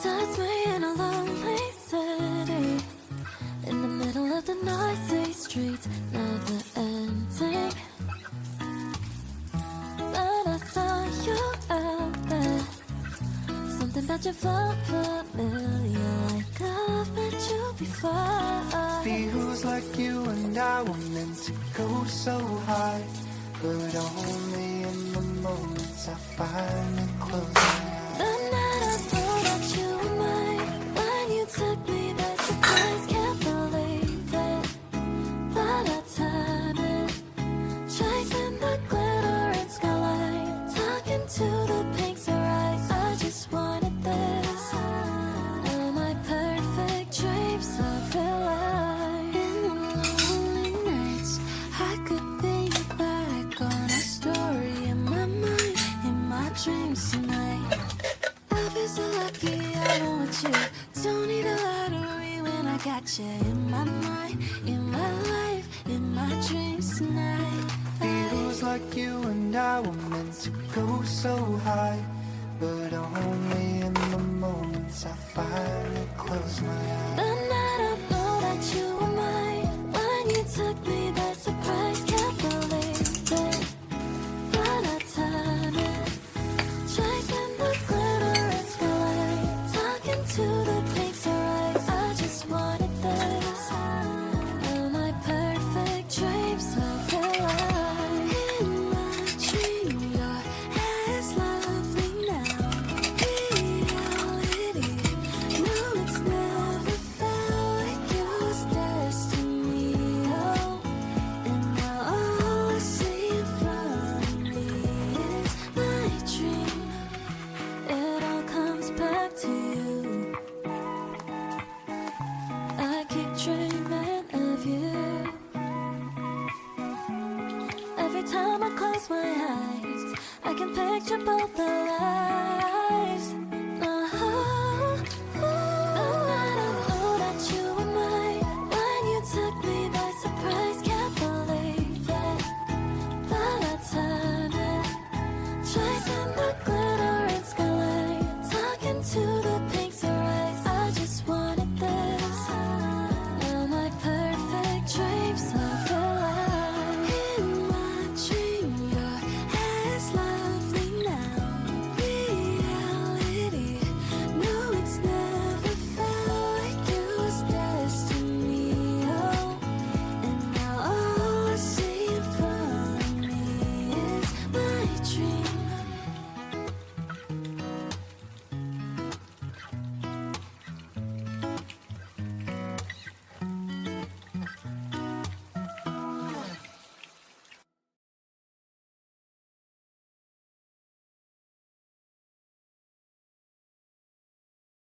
That's me in a lonely city, in the middle of the noisy streets, never ending. But I saw you out there, something about you felt familiar, like I've met you before. Feels like you and I were meant to go so high, but only in the moments I finally close my eyes. The night I thought that you were mine, when you took me by surprise, can't believe it. But I time it, chasing the glitter and skyline, talking to the pinks of eyes. I just wanted this, all my perfect dreams of real life. In the lonely nights, I could be back on a story in my mind, in my dreams tonight. I feel so lucky I'm with you. Don't need a lottery when I got you in my mind, in my life, in my dreams tonight. Feels like you and I were meant to go so high, but only in the moments I finally close my eyes. The night I know that you were mine, when you took me by surprise, can't believe it. But I time it, chasing the glitter and skyline, talking to the pinks of eyes. I just wanted this, all my perfect dreams of real life. In my dream, your hair is lovely now. Reality, no, it's never felt like it was destiny. Oh, and now all I see in front of me is my dream. It all comes back to you. I keep dreaming of you. Every time I close my eyes, I can picture both our lives.